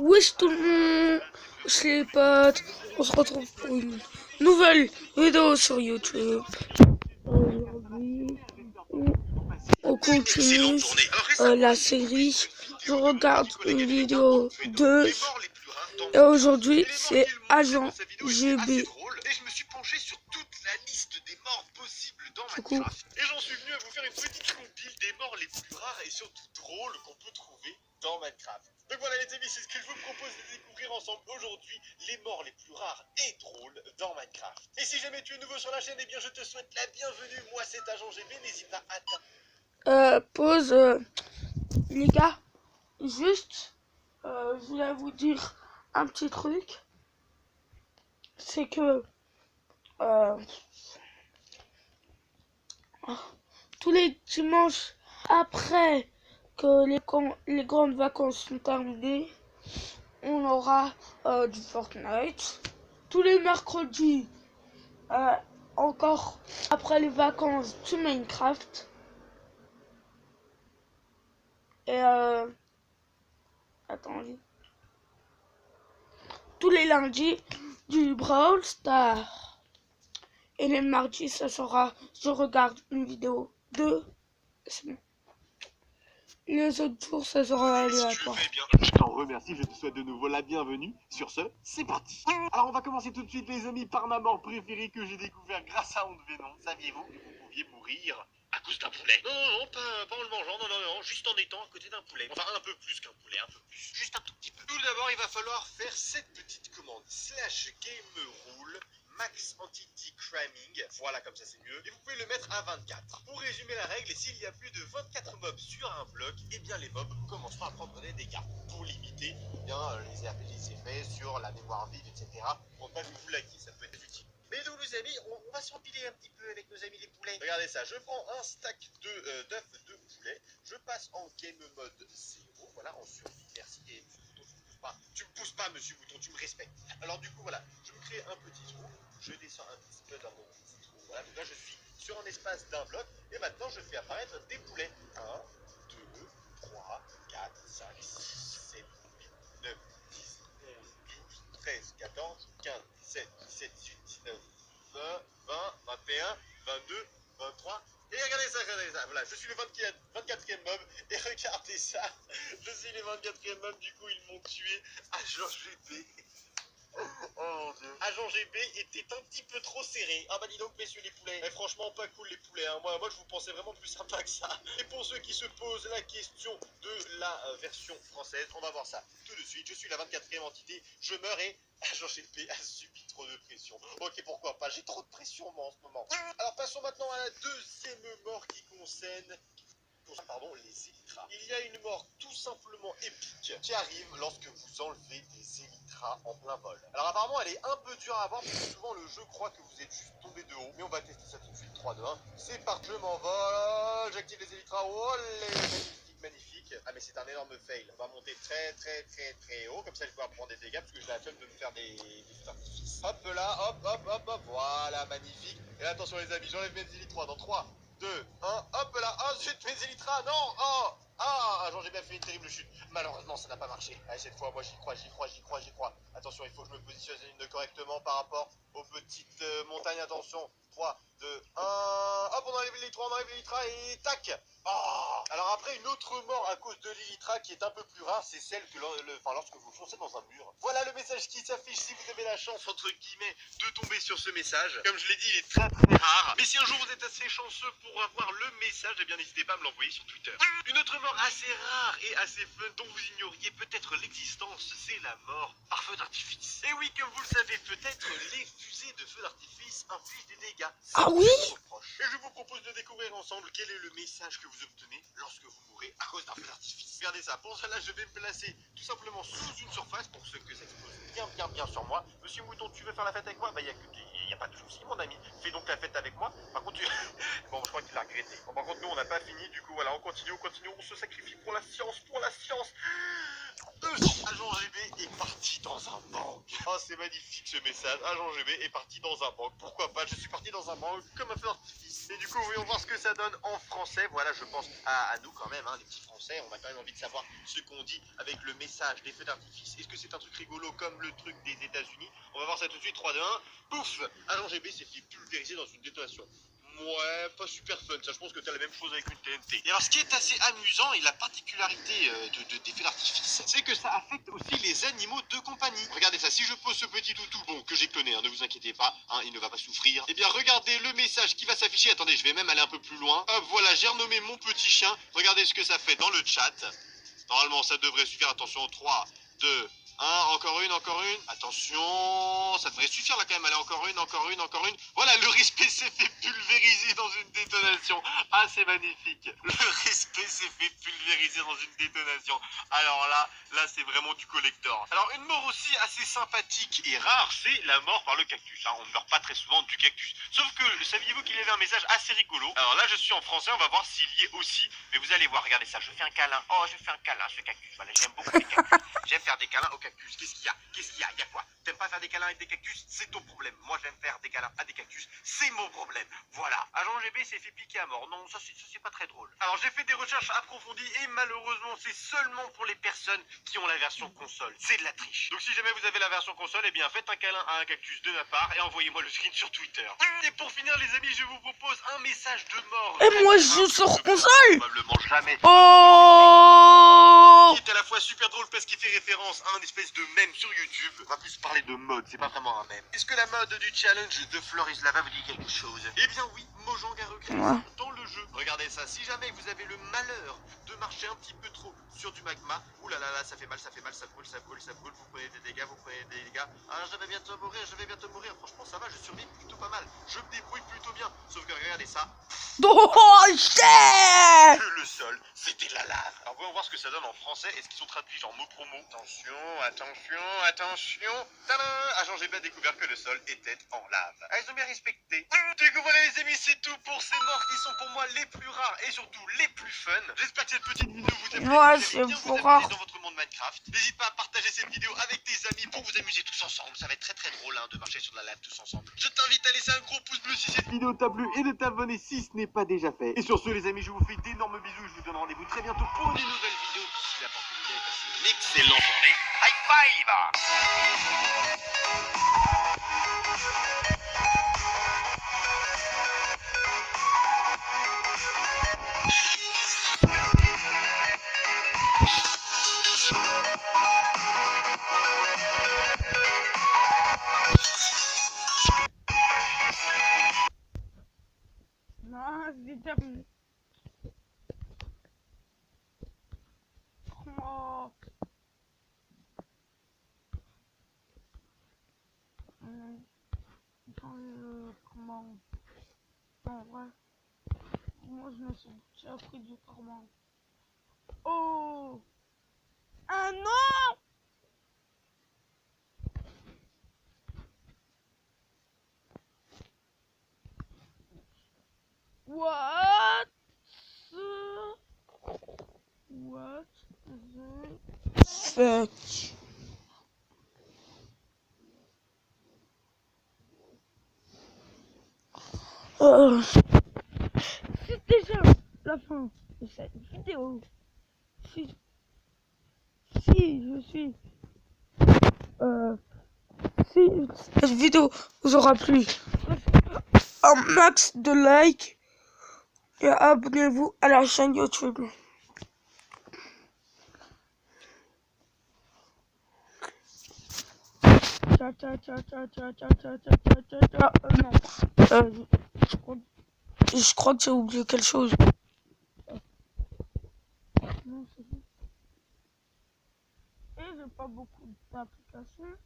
Wesh tout le monde, c'est les potes, on se retrouve pour une nouvelle vidéo sur YouTube. Aujourd'hui, on continue la série. Je regarde une vidéo 2 et aujourd'hui c'est Agent GB. Et je me suis penché sur toute la liste des morts possibles dans Minecraft. Et j'en suis venu à vous faire une petite compile des morts les plus rares et surtout drôles qu'on peut trouver dans Minecraft. Donc voilà les amis, c'est ce que je vous propose de découvrir ensemble aujourd'hui, les morts les plus rares et drôles dans Minecraft. Et si jamais tu es nouveau sur la chaîne, eh bien je te souhaite la bienvenue. Moi c'est Agent GB, n'hésite pas à Pause, les gars, juste, je voulais vous dire un petit truc, c'est que tous les dimanches après que les grandes vacances sont terminées, on aura du Fortnite. Tous les mercredis, encore après les vacances, du Minecraft. Et attendez. Tous les lundis, du Brawl Stars. Et les mardis, ça sera, je regarde une vidéo de... C'est bon. Les autres jours, ça sera aléatoire. Je t'en remercie, je te souhaite de nouveau la bienvenue. Sur ce, c'est parti. Alors on va commencer tout de suite les amis par ma mort préférée que j'ai découvert grâce à Ondevenon. Saviez-vous que vous pouviez mourir à cause d'un poulet? Non, pas en le mangeant, non, juste en étant à côté d'un poulet. Enfin un peu plus qu'un poulet, un peu plus, juste un tout petit peu. Tout d'abord il va falloir faire cette petite commande. /game_rule max entity cramming, voilà comme ça c'est mieux, et vous pouvez le mettre à 24. Pour résumer la règle, s'il y a plus de 24 mobs sur un bloc, et bien les mobs commenceront à prendre des dégâts. Pour limiter les RPG c'est fait sur la mémoire vive, etc. Pour pas que vous laguiez, ça peut être utile. Mais donc les amis, on va s'empiler un petit peu avec nos amis les poulets. Regardez ça, je prends un stack d'œufs de poulet, je passe en game mode 0, voilà, en survie, merci, et tu me pousses pas monsieur Mouton, tu me respectes. Alors du coup voilà, je me crée un petit trou, je descends un petit peu dans mon petit trou, voilà, donc là je suis sur un espace d'un bloc, et maintenant je fais apparaître des poulets. 1, 2, 3, 4, 5, 6, 7, 8, 9, 10, 11, 12, 13, 14, 15, 17, 17, 18, 19, 20, 20, 21, 22, 23. Et regardez ça, voilà, je suis le 24e mob, et regardez ça, je suis le 24e mob, du coup ils m'ont tué à Georges GP. Oh mon dieu. Agent GB était un petit peu trop serré. Ah bah dis donc messieurs les poulets. Mais franchement pas cool les poulets, hein. Moi je vous pensais vraiment plus sympa que ça. Et pour ceux qui se posent la question de la version française, on va voir ça tout de suite. Je suis la 24e entité, je meurs et Agent GB a subi trop de pression. Ok pourquoi pas, j'ai trop de pression moi en ce moment. Alors passons maintenant à la deuxième mort qui concerne les élytras. Il y a une mort tout simplement épique qui arrive lorsque vous enlevez des élytras en plein vol. Alors apparemment elle est un peu dure à avoir parce que souvent le jeu croit que vous êtes juste tombé de haut, mais on va tester ça tout de suite. 3, 2, 1, c'est parti, je m'envole, j'active les élytras, oh les magnifique. Ah mais c'est un énorme fail. On va monter très haut, comme ça je vais pouvoir prendre des dégâts parce que j'ai la flemme de me faire des feux d'artifice. Hop là, hop, voilà, magnifique. Et là, attention les amis, j'enlève mes élytras dans 3, 2, 1, hop là, oh zut, mes élytras, non, j'ai bien fait une terrible chute. Malheureusement, ça n'a pas marché. Allez, cette fois, moi j'y crois. Attention, il faut que je me positionne correctement par rapport aux petites montagnes. Attention, 3, 2, 1, hop, on enlève l'elytra et tac. Oh. Alors après, une autre mort à cause de l'elytra qui est un peu plus rare, c'est celle que lorsque vous foncez dans un mur. Voilà le message qui s'affiche si vous avez la chance, entre guillemets, de tomber sur ce message. Comme je l'ai dit, il est très rare. Mais si un jour vous êtes assez chanceux pour avoir le message, eh bien n'hésitez pas à me l'envoyer sur Twitter. Une autre mort assez rare et assez fun dont vous ignoriez peut-être l'existence, c'est la mort par feu d'artifice. Et oui, comme vous le savez peut-être, les fusées de feu d'artifice infligent des dégâts. Ah oui? Et je vous propose de découvrir ensemble quel est le message que vous obtenez lorsque vous mourrez à cause d'un feu d'artifice. Regardez ça, pour cela je vais me placer tout simplement sous une surface pour ce que ça explose bien sur moi. Monsieur Mouton, tu veux faire la fête avec moi? Bah il n'y a pas de souci mon ami, fais donc la fête avec moi. Par contre, bon je crois qu'il a regretté. Bon, par contre nous on n'a pas fini, du coup voilà, on continue, on se sacrifie pour la science. Agent GB est parti dans un banque. Oh, c'est magnifique ce message. Agent GB est parti dans un banque. Pourquoi pas? Je suis parti dans un banque comme un feu d'artifice. Et du coup, voyons voir ce que ça donne en français. Voilà, je pense à nous quand même, hein, les petits Français. On a quand même envie de savoir ce qu'on dit avec le message des feux d'artifice. Est-ce que c'est un truc rigolo comme le truc des États-Unis? On va voir ça tout de suite. 3, 2, 1. Pouf! Agent GB s'est fait pulvériser dans une détonation. Ouais, pas super fun, ça je pense que t'as la même chose avec une TNT. Et alors ce qui est assez amusant et la particularité des feux d'artifice, c'est que ça affecte aussi les animaux de compagnie. Regardez ça, si je pose ce petit toutou, bon, que j'ai cloné, hein, ne vous inquiétez pas, hein, il ne va pas souffrir. Eh bien regardez le message qui va s'afficher, attendez, je vais même aller un peu plus loin. Hop, voilà, j'ai renommé mon petit chien, regardez ce que ça fait dans le chat. Normalement ça devrait suffire, attention, 3, 2, 1, encore une. Attention, ça devrait suffire là quand même. Allez, encore une. Voilà, le respect s'est fait pulvériser dans une détonation. Ah, c'est magnifique. Le respect s'est fait pulvériser dans une détonation. Alors là, c'est vraiment du collector. Alors, une mort aussi assez sympathique et rare, c'est la mort par le cactus. Hein. On ne meurt pas très souvent du cactus. Sauf que, saviez-vous qu'il y avait un message assez rigolo? Alors là, je suis en français, on va voir s'il y est aussi. Mais vous allez voir, regardez ça, je fais un câlin. Oh, je fais un câlin à ce cactus. Voilà, j'aime beaucoup les cactus. J'aime faire des câlins aux cactus. Qu'est-ce qu'il y a? Il y a quoi? T'aimes pas faire des câlins avec des cactus? C'est ton problème. Moi, j'aime faire des câlins à des cactus. C'est mon problème. Voilà. Agent GB s'est fait piquer à mort. Non, ça c'est pas très drôle. Alors, j'ai fait des recherches approfondies et malheureusement, c'est seulement pour les personnes qui ont la version console. C'est de la triche. Donc, si jamais vous avez la version console, eh bien, faites un câlin à un cactus de ma part et envoyez-moi le screen sur Twitter. Et pour finir, les amis, je vous propose un message de mort. Et moi, je joue sur console. Probablement jamais. Oh! Qui est à la fois super drôle parce qu'il fait référence à un espèce de mème sur YouTube. On va plus parler de mode, c'est pas vraiment un mème. Est-ce que la mode du challenge de Floris Lava vous dit quelque chose? Eh bien oui, Mojang a recréé ça dans le jeu. Regardez ça, si jamais vous avez le malheur de marcher un petit peu trop sur du magma, oulala, ça fait mal, ça brûle, vous prenez des dégâts, Ah, je vais bientôt mourir, franchement ça va, je survis plutôt pas mal. Je me débrouille plutôt bien, sauf que regardez ça. Oh, shit! Que le sol, c'était de la lave. Alors voyons voir ce que ça donne en français. Est-ce qu'ils sont traduits genre mot pour mot? Attention. Tadam! Agent GB a découvert que le sol était en lave. Ah, ils ont bien respecté. Du coup voilà les amis, c'est tout pour ces morts qui sont pour moi les plus rares et surtout les plus fun. J'espère que cette petite vidéo vous a plu. Ouais, Vous c'est allez bien trop vous rare. amuser dans votre monde Minecraft. N'hésite pas à partager cette vidéo avec tes amis pour vous amuser tous ensemble. Ça va être très très drôle hein, de marcher sur la lave tous ensemble. Je t'invite à laisser un gros pouce bleu si cette vidéo t'a plu et de t'abonner si ce n'est pas déjà fait. Et sur ce les amis, je vous fais d'énormes bisous. Je vous donne rendez-vous très bientôt pour une nouvelle vidéo. D'ici là, portez-vous bien et passez une excellente journée. High five! Non, c'est terminé. Oh. Comment? En vrai, moi je me suis déjà pris du comment. Oh! Ah non! What? What the fuck? C'est déjà la fin de cette vidéo. Si je suis si cette vidéo vous aura plu, un max de likes et abonnez-vous à la chaîne YouTube. Non. Je crois que j'ai oublié quelque chose. Non, c'est bon. Et j'ai pas beaucoup d'applications.